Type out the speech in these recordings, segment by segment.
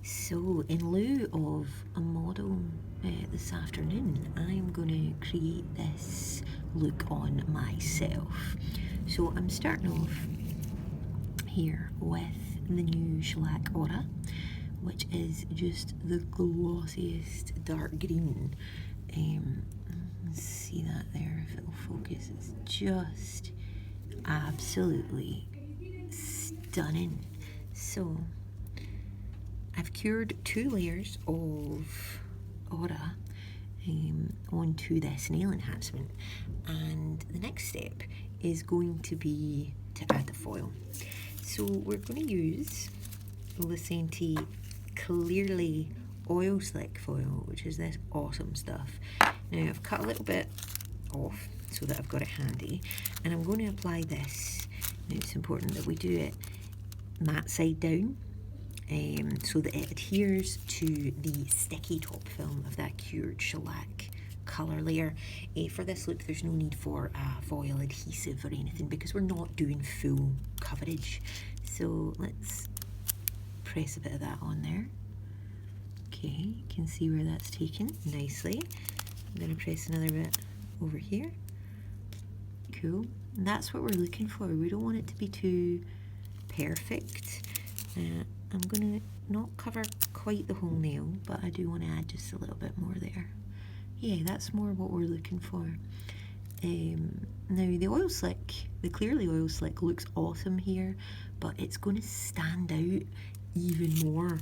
So in lieu of a model this afternoon, I'm going to create this look on myself. So I'm starting off here with the new Shellac Aura, which is just the glossiest dark green. See that there, if it'll focus, it's just absolutely stunning. So I've cured 2 layers of Aura onto this nail enhancement, and the next step is going to be to add the foil. So we're going to use Lecenté Clearly Oil Slick Foil, which is this awesome stuff. Now I've cut a little bit off so that I've got it handy, and I'm going to apply this. Now it's important that we do it matte side down, so that it adheres to the sticky top film of that cured shellac colour layer. For this look there's no need for a foil adhesive or anything because we're not doing full coverage. So let's press a bit of that on there. Okay, you can see where that's taken nicely. I'm going to press another bit over here. Cool. And that's what we're looking for. We don't want it to be too perfect. I'm going to not cover quite the whole nail, but I do want to add just a little bit more there. Yeah, that's more what we're looking for. Now the oil slick, the Clearly Oil Slick looks awesome here, but it's going to stand out even more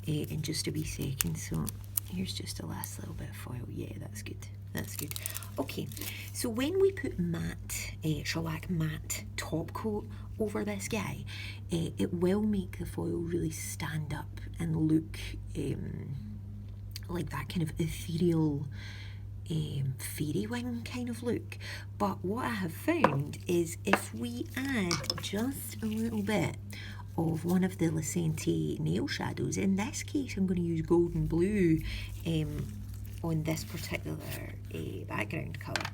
in just a wee second. So here's just a last little bit of foil. Yeah, that's good. That's good. Okay, so when we put matte, shellac matte top coat over this guy, it will make the foil really stand up and look like that kind of ethereal fairy wing kind of look. But what I have found is if we add just a little bit of one of the Lecenté nail shadows, in this case I'm going to use golden blue on this particular background colour.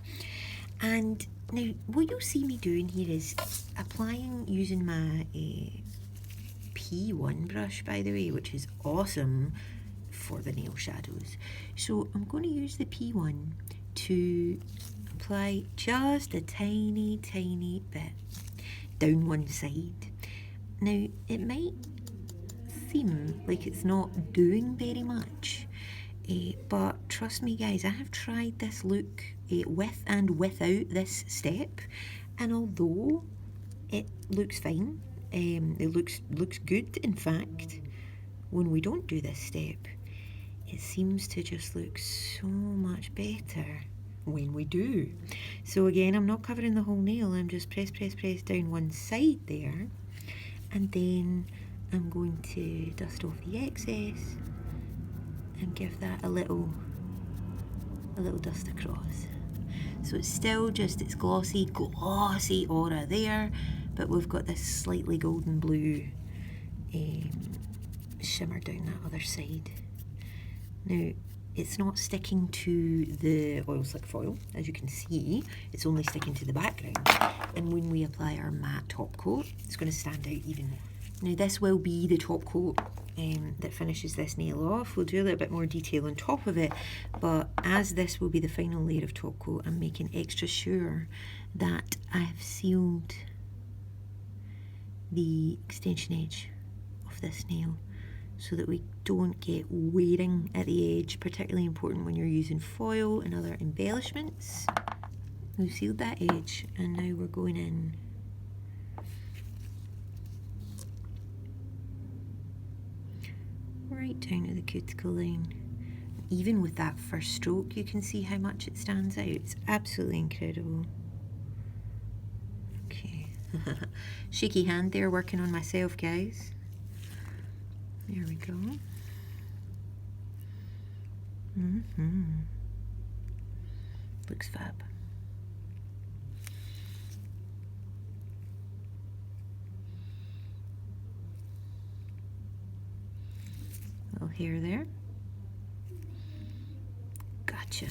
And now what you'll see me doing here is applying using my P1 brush, by the way, which is awesome for the nail shadows. So I'm going to use the P1 to apply just a tiny bit down one side. Now it might seem like it's not doing very much, but trust me guys, I have tried this look with and without this step, and although it looks fine, it looks good, in fact, when we don't do this step, it seems to just look so much better when we do. So again, I'm not covering the whole nail, I'm just press down one side there, and then I'm going to dust off the excess and give that a little dust across. So it's still just its glossy aura there, but we've got this slightly golden blue shimmer down that other side. Now it's not sticking to the oil slick foil, as you can see, it's only sticking to the background, and when we apply our matte top coat it's going to stand out even more. Now this will be the top coat that finishes this nail off. We'll do a little bit more detail on top of it, but as this will be the final layer of top coat, I'm making extra sure that I've sealed the extension edge of this nail so that we don't get wearing at the edge, particularly important when you're using foil and other embellishments. We've sealed that edge, and now we're going in right down to the cuticle line. Even with that first stroke you can see how much it stands out. It's absolutely incredible. Okay. Shaky hand there, working on myself, guys. There we go. Looks fab. Little hair there. Gotcha.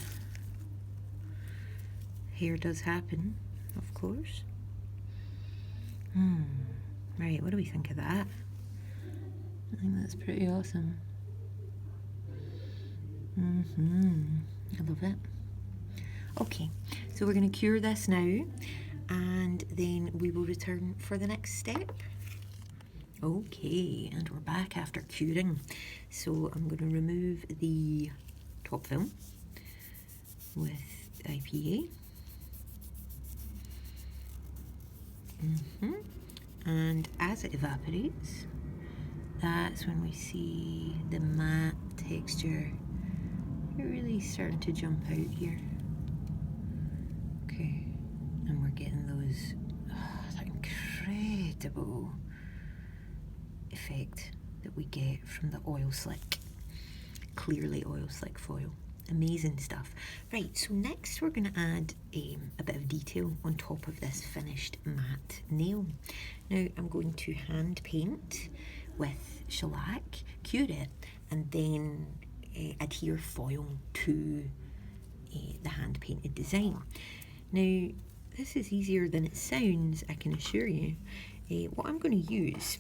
Hair does happen, of course. Right, what do we think of that? I think that's pretty awesome. I love it. Okay, so we're going to cure this now, and then we will return for the next step. Okay, and we're back after curing. So I'm going to remove the top film with IPA. And as it evaporates, that's when we see the matte texture really starting to jump out here. Okay, and we're getting those, that incredible effect that we get from the oil slick, clearly oil slick foil. Amazing stuff. Right, so next we're going to add a bit of detail on top of this finished matte nail. Now I'm going to hand paint with shellac, cure it, and then adhere foil to the hand painted design. Now this is easier than it sounds, I can assure you. What I'm going to use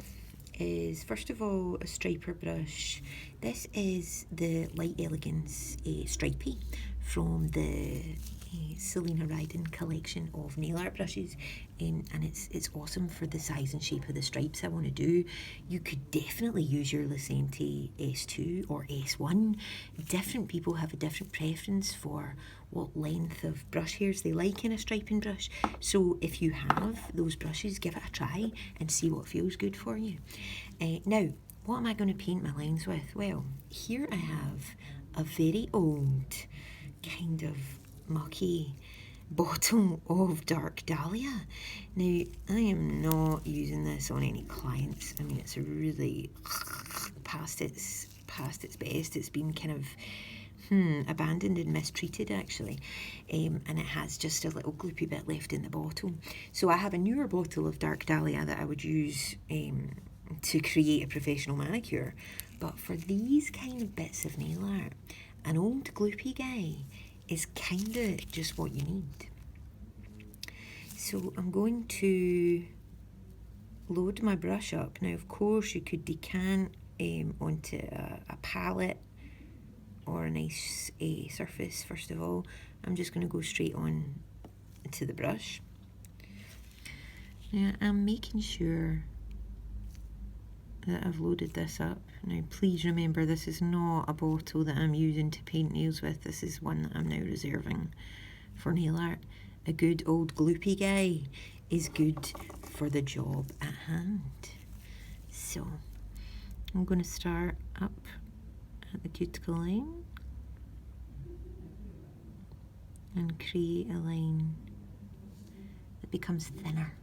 is, first of all, a striper brush. This is the Light Elegance Stripy from the CND collection of nail art brushes, and it's awesome for the size and shape of the stripes I want to do. You could definitely use your Lecenté S2 or S1. Different people have a different preference for what length of brush hairs they like in a striping brush. So if you have those brushes, give it a try and see what feels good for you. Now, what am I going to paint my lines with? Well, here I have a very old, kind of mucky bottle of Dark Dahlia. Now, I am not using this on any clients. I mean, it's really past its best. It's been kind of abandoned and mistreated, actually, and it has just a little gloopy bit left in the bottle. So I have a newer bottle of Dark Dahlia that I would use to create a professional manicure, but for these kind of bits of nail art, an old gloopy guy is kind of just what you need. So I'm going to load my brush up. Now, of course, you could decant onto a palette or a nice surface. First of all, I'm just going to go straight on to the brush. Now, I'm making sure that I've loaded this up. Now, please remember, this is not a bottle that I'm using to paint nails with. This is one that I'm now reserving for nail art. A good old gloopy guy is good for the job at hand. So I'm going to start up at the cuticle line and create a line that becomes thinner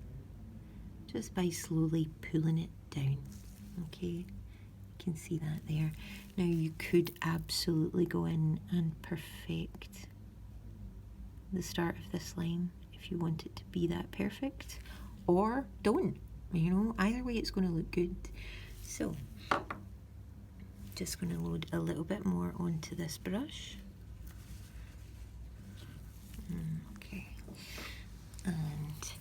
just by slowly pulling it down. Okay, you can see that there. Now you could absolutely go in and perfect the start of this line if you want it to be that perfect, or don't, you know, either way it's going to look good. So just going to load a little bit more onto this brush. Okay, and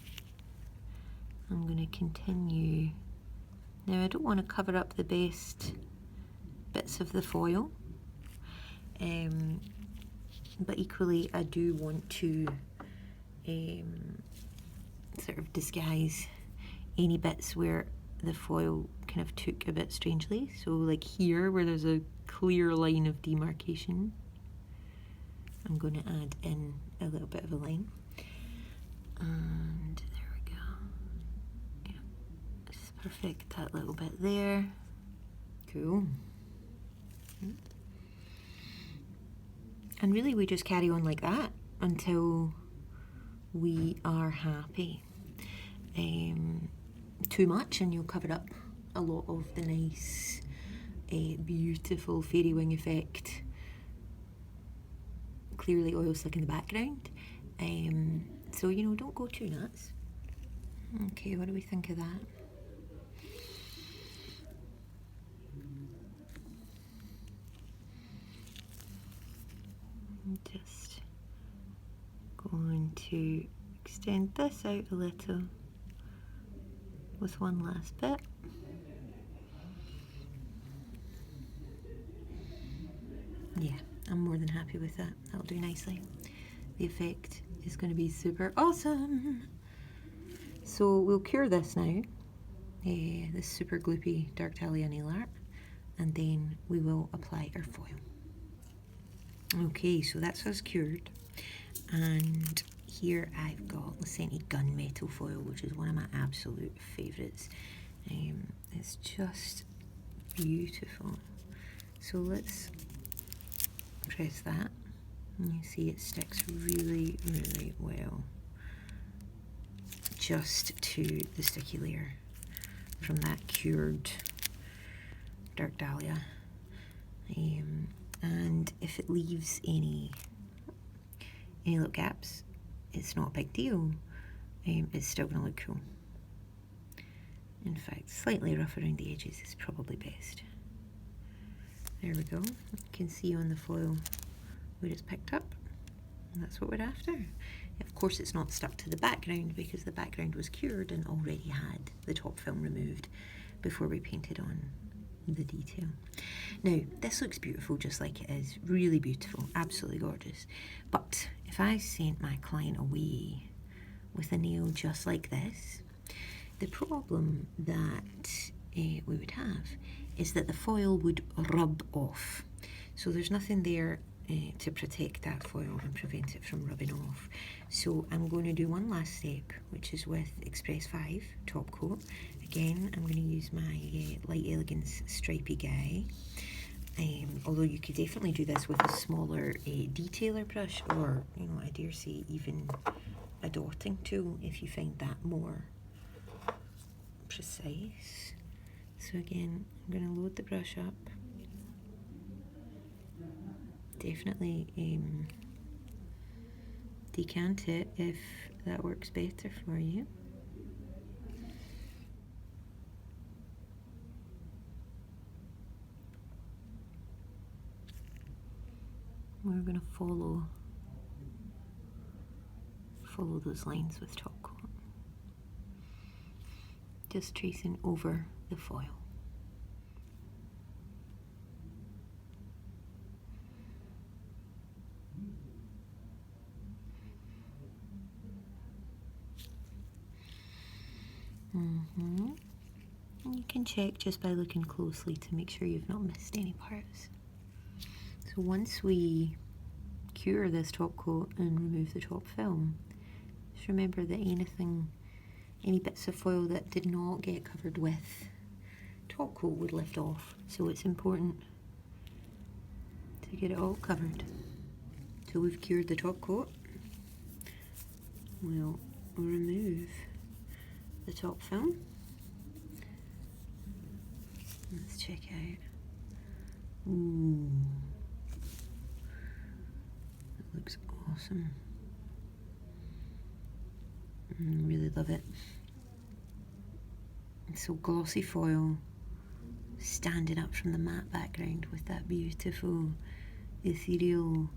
I'm going to continue. Now, I don't want to cover up the best bits of the foil, but equally I do want to sort of disguise any bits where the foil kind of took a bit strangely. So like here where there's a clear line of demarcation, I'm going to add in a little bit of a line. And there we go. Yeah, just perfect that little bit there. Cool. And really we just carry on like that until we are happy. Too much and you'll cover up a lot of the nice, beautiful fairy wing effect. Clearly oil slick in the background. So, you know, don't go too nuts. Okay, what do we think of that? I'm just going to extend this out a little with one last bit. Yeah, I'm more than happy with that. That'll do nicely. The effect is going to be super awesome. So we'll cure this now, this super gloopy Dark Dahlia nail art, and then we will apply our foil. Okay, so that's us cured, and here I've got Lecenté Gunmetal Foil, which is one of my absolute favourites. It's just beautiful. So let's press that, and you see it sticks really, really well just to the sticky layer from that cured Dark Dahlia. And if it leaves any little gaps, it's not a big deal. It's still going to look cool. In fact, slightly rough around the edges is probably best. There we go. You can see on the foil where it's picked up, and that's what we're after. Of course, it's not stuck to the background because the background was cured and already had the top film removed before we painted on the detail. Now, this looks beautiful just like it is. Really beautiful, absolutely gorgeous. But if I sent my client away with a nail just like this, the problem that we would have is that the foil would rub off. So there's nothing there to protect that foil and prevent it from rubbing off. So I'm going to do one last step, which is with Express 5 top coat. Again, I'm going to use my Light Elegance Stripy guy. Although you could definitely do this with a smaller detailer brush, or, you know, I dare say even a dotting tool if you find that more precise. So again, I'm going to load the brush up. Definitely decant it if that works better for you. We're going to follow those lines with top coat. Just tracing over the foil. You can check just by looking closely to make sure you've not missed any parts. So once we cure this top coat and remove the top film, just remember that any bits of foil that did not get covered with top coat would lift off. So it's important to get it all covered. So we've cured the top coat. We'll remove the top film. Let's check out. Ooh, that looks awesome. Really love it. It's so glossy foil standing up from the matte background with that beautiful ethereal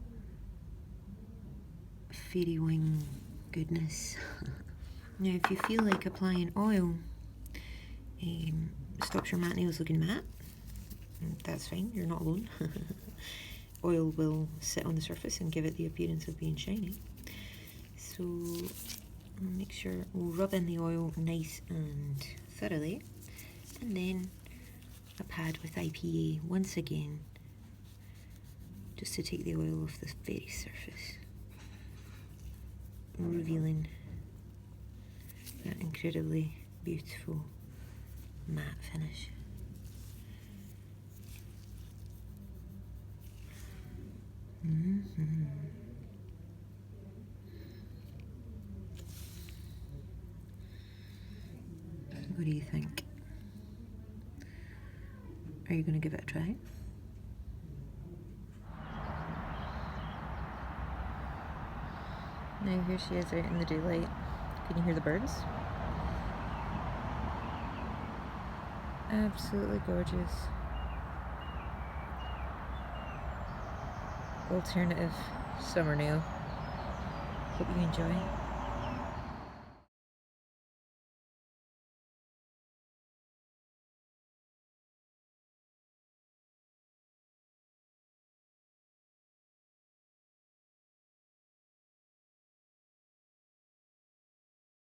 fairy wing goodness. Now, if you feel like applying oil stops your matte nails looking matte, that's fine, you're not alone. Oil will sit on the surface and give it the appearance of being shiny. So make sure we'll rub in the oil nice and thoroughly, and then a pad with IPA once again, just to take the oil off the very surface, revealing that incredibly beautiful matte finish. What do you think? Are you going to give it a try? Now here she is out in the daylight. Can you hear the birds? Absolutely gorgeous. Alternative summer nail. Hope you enjoy.